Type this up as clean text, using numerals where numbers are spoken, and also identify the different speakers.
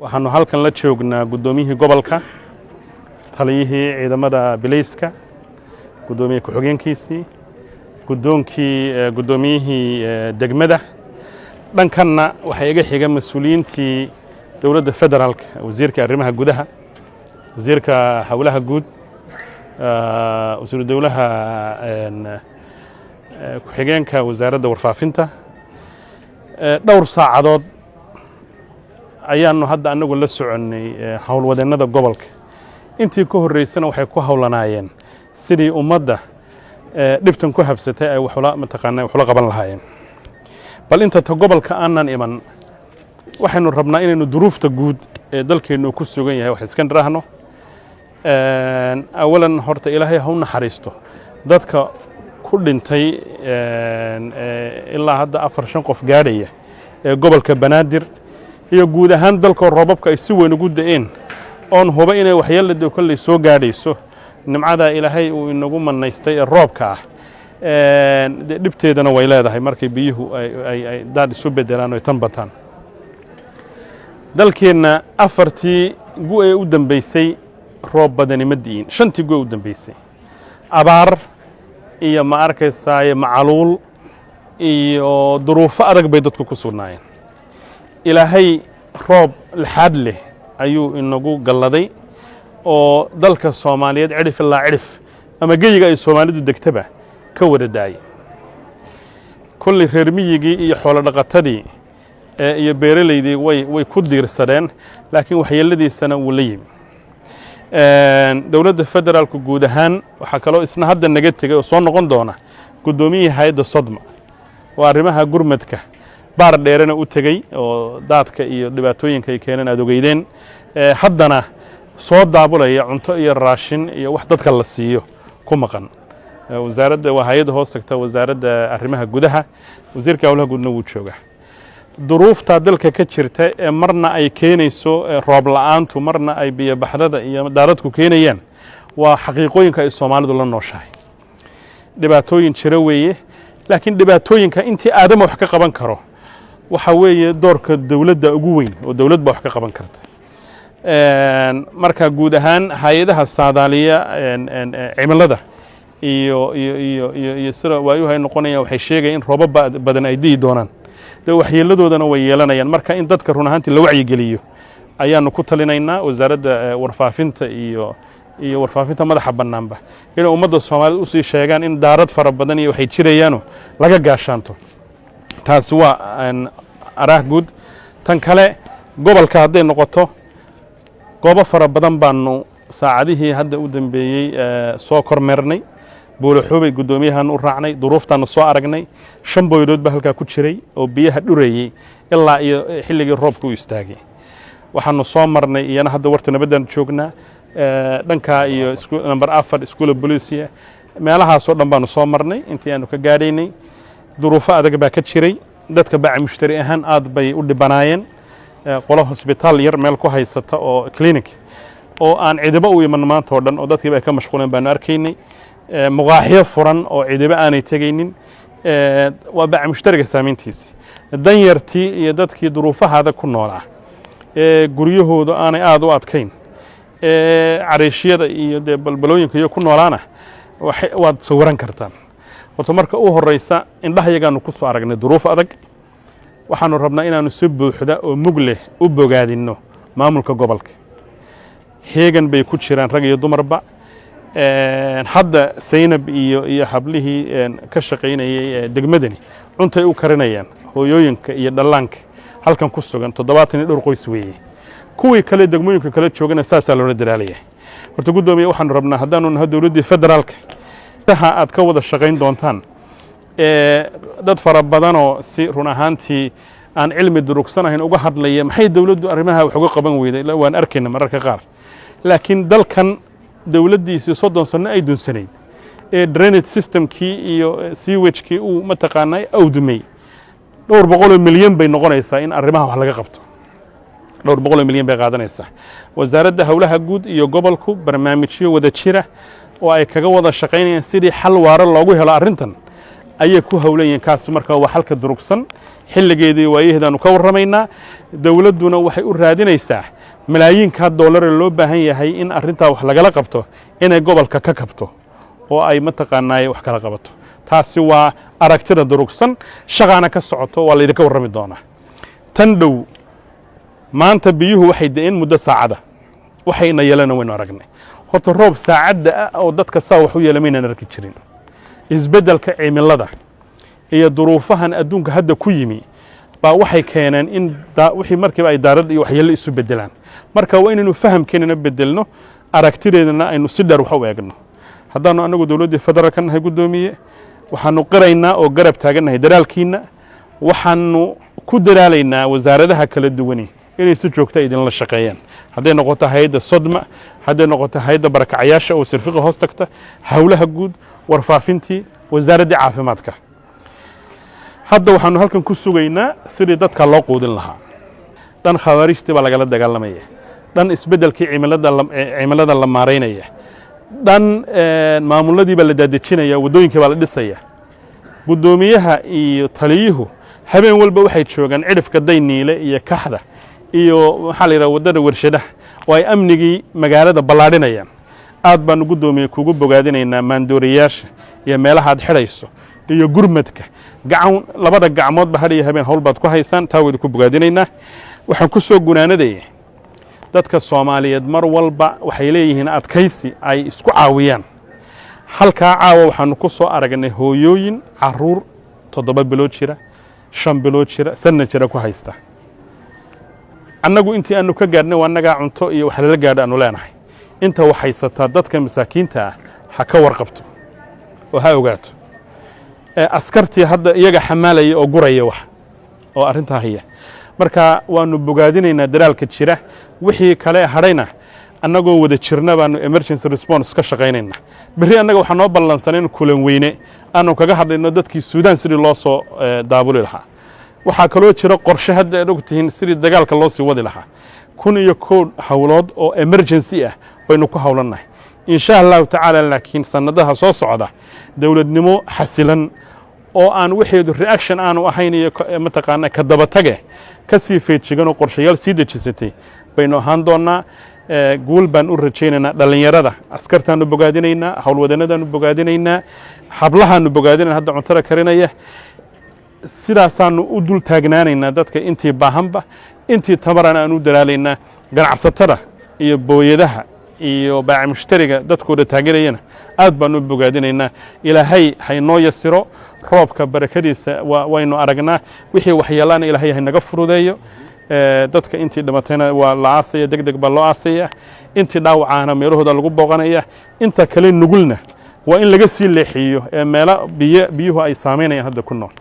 Speaker 1: waxaanu halkan la joognaa gudoomiyihii gobolka taliyihii ciidamada bilayska gudoomiye ku-xigeenkiisii gudoomiyihii degmada dhankanna waxaa iga xiga mas-uuliyiintii dowladda federaalka wasiirka arrimaha gudaha wasiirka howlaha guud wasiiru dowlaha ku-xigeenka wasaaradda warfaafinta dhowr saacadood ayaanu hadda anagu la soconnay howlwadeennada gobolka intii ka horreysana waxay ku howlanaayeen sidii ummadda dhibtan ku habsatay ay mataqaanaa waxula qaban lahaayeen bal inta ta gobolka aanan iman waxaynu rabnaa inaynu duruufta guud ee dalkeennu ku sugan yahay wax iska niraahno awalan horta ilaahay ha u naxariisto dadka ku dhintay ilaa hadda 4-5 qof gaadhaya ee gobolka banaadir iyo guud ahaan dalka roobabka ay si weyn ugu da'een oon huba inay waxyeelada kolley soo gaadhayso nimcada ilaahay uu inagu manaystay ee roobka ah dhibteedana way leedahay markay biyuhu ay daad isu bedelaan oo tan bataan dalkeenna 4tii gu ee u dambeysay roob badani ma diin 5tii gu ee u dambeysay abaar iyo ma arkaysaa macaluul iyo duruufo adag bay dadku ku sugnaayeen ilaahay roob laxaad leh ayuu inagu galladay oo dalka Soomaaliyeed cirif ilaa cirif ama geeyiga ay Soomaalidu degtaba ka wada daayay kulli reer miyigii iyo xoolo dhaqatadii iyo beeraleydii way ku diirsadeen laakiin waxyeeladiisana wuu la yimi dowladda federaalku guud ahaan waxa kale isna hadda naga tagay oo soo noqon doona gudoomiyihii hay'adda Sodma waa arrimaha gurmadka baar dheerana u tagay oo daadka iyo dhibaatooyinka ay keeneen aad ogeydeen haddana soo daabulaya cunto iyo raashin iyo wax dadka la siiyo ku maqan wasaaradda waa hay'adda hoos tagta wasaaradda arrimaha gudaha wasiirka howlaha guudna wuu joogaa duruufta dalka ka jirta ee marna ay keenayso roob la'aantu marna ay biyo baxdada iyo daaradku keenayaan waa xaqiiqooyinka ay Soomaalidu la nooshahay dhibaatooyin jira weeye laakiin dhibaatooyinka intii aadama wax ka qaban karo waxa weeye doorka dawladda ugu weyn oo dawladba wax ka qaban karta marka guud ahaan hay'adaha saadaaliya cimilada iyo sida waayuhu ay noqonayaan waxay sheegayaan in roobab badan ay dii doonaan waxyeeladoodana way yeelanayaan marka in dadka run ahaantii la wacyi geliyo ayaanu ku talinaynaa wasaaradda warfaafinta iyo warfaafinta madaxa bannaanba inay ummadda Soomaaliyeed u sii sheegaan in daarad fara badan iyo waxay jirayaano laga gaashaanto taasi waa araah guud tan kale gobolka hadday noqoto goobo fara badan baanu saacadihii hadda u dambeeyay soo kormeernay buulaxoobay gudoomiyahan u raacnay duruuftaana soo aragnay 5 boylood ba halka ku jiray oo biyaha dhureeyay ilaa iyo xilligii roobku istaagay waxaanu soo marnay iyana hadda warta nabadan joognaa dhanka iyo number 4 iskuul booliisiya meelahaas oo dhan baanu soo marnay intii aanu ka gaadhaynay duruufo adag baa ka jiray dadka baa mushtari ahaan aad bay u dhibanaayeen qolo hospital yar meel ku haysata oo clinic oo aan ciidaba u iman maanta oo dhan oo dadkii ay ka mashquuleen baanu arkaynay muqaaxiyo furan oo ciidaba aanay tagaynin waa baa mushtariga saameyntiisa dan yartii iyo dadkii duruufahaada ku noolaa guryahooda aanay aad u adkayn cariishiyada iyo balbalooyinka iyo ku noolaana waad sawiran kartaan horta marka u horeysa indhahayagaanu ku soo aragnay duruuf adag waxaanu rabnaa inaanu si buuxda oo mug leh u bogaadinno maamulka gobolka heegan bay ku jiraan rag iyo dumarba hadda Saynab iyo hablihii ka shaqeynayay degmadani cuntay u karinayaan hooyooyinka iyo dhallaanka halkan ku sugan 72 qoys weeye kuwii kale degmooyinka kala joogana saasa loo dadaalaya horta gudoomiye waxaanu rabnaa haddaanu nahay dawladda federaalka aad ka wada shaqeyn doontaan dad fara badan oo si run ahaantii aan cilmi durugsanayn uga hadlaya maxay dawladdu arrimaha wax uga qaban weyday waan arkayna mararka qaar laakiin dalkan dawladdiisa 30 sano ay dunsanayd drainage systemkii iyo sewage-kii uu mataqaanay awdumay 200 milyan bay noqonaysaa in arrimaha wax laga qabto 200 milyan bay qaadanaysaa wasaaradda howlaha guud iyo gobolku barnaamijyo wada jira oo ay kaga wada shaqeynayaan sidii xal waara loogu helo arrintan ayay ku hawlayeen kaas markaa waa halka durugsan xilligeedii waayaheedaanu ka warramaynaa dawladduna waxay u raadinaysaa malaayiinka dollar loo baahan yahay in arrintaa wax lagala qabto inay gobolka ka kabto oo ay mataqaanaa wax kala qabato taasi waa aragtida durugsan shaqaana ka socoto waa laydinka warrami doonaa tan dhow maanta biyuhu waxay da'een muddo saacada waxayna yeelana waynu aragnay horta roob saacadda oo dadka saa wax u yeelamaynan arki jirin isbeddelka cimilada iyo duruufahan adduunka hadda ku yimi baa waxay keeneen in wixii markiiba ay daarad iyo waxyeello isu beddelaan marka waa inaynu fahamkeenana beddelno aragtideedana aynu si dheer wax u eegno haddaanu annagu dawladdii federaalka nahay guddoomiye waxaanu qiraynaa oo garab taagannahay daraalkiinna waxaanu ku daraalaynaa wasaaradaha kala duwani inay si joogta idinla shaqeeyaan hadday noqoto hay'adda sodma hadday noqoto hay'adda barakacayaasha oo sirfiqa hoos tagta hawlaha guud warfaafintii wasaaraddii caafimaadka hadda waxaanu halkan ku sugaynaa sidii dadka loo quudin lahaa dhan khawaarijtii baa lagala dagaalamaya dhan isbeddelkii cimilada la maaraynaya dhan maamuladii baa la daadejinaya waddooyinkii baa la dhisaya guddoomiyaha iyo taliyuhu habeen walba waxay joogaan cidhifka dayniile iyo kaxda iyo maxaa la yidhaha waddada warshadaha oo ay amnigii magaalada ballaadhinayaan aad baanu guddoomiye kugu bogaadinaynaa maandoorayaasha iyo meelaha aad xidhayso iyo gurmadka labada gacmoodba hadh iyo habeen hawl baad ku haysaan taa waynu ku bogaadinaynaa waxaan ku soo gunaanadaya dadka Soomaaliyeed mar walba waxay leeyihiin adkaysi ay isku caawiyaan halka caawa waxaanu ku soo aragnay hooyooyin caruur 7 bilood jira 5 bilood jira sanad jira ku haysta annagu intii aanu ka gaarnay waa naga cunto iyo wax la gaadho aanu leenahay inta wax haysataa dadka masaakiinta ah ha ka warqabto oo ha ogaato askartii hadda iyaga xamaalaya oo guraya wax oo arrinta haya marka waanu bogaadinaynaa daraalka jira wixii kale hadhayna annagoo wada jirna baanu emergency response ka shaqaynaynaa berri annaga waxaa noo ballansaneen kulan weyne aanu kaga hadlayno dadkii Suudaan sidii loo soo daabuli lahaa waxaa kaloo jira qorshe hadda aad ogtihiin sidii dagaalka loo sii wadi lahaa 1,000 hawlood oo emergency ah baynu ku hawlanahay insha Allah ta'ala laakiin sanadaha soo socda dawladnimo xasilan oo aan wixii reaction aanu ahayn iyo mataqaana ka daba tage ka sii feejigan oo qorshayaal sii dejisatay baynu ahaan doonaa guul baan u rajaynaynaa dhalinyarada askartaanu bogaadinaynaa hawlwadanadan bogaadinaynaa hablahaanu bogaadinaynaa hadda cuntada karinaya sidaasaanu u dul taagnaanaynaa dadka intii baahanba intii tabaran aanu dalaalaynaa ganacsatada iyo booyadaha iyo baac mushtariga dadkooda taageerayna aad baan u bogaadinaynaa ilaahay haynoo yasiro roobka barakadiisa waynu aragnaa wixii waxyeelana ilaahay haynaga furudeeyo dadka intii dhimatayna waa la aasaya degdeg baa loo aasaya intii dhaawacaana meelahooda lagu booqanaya inta kale nugulna waa in laga sii leexiyo meelo biyuhu ay saameynayaan hadda ku nool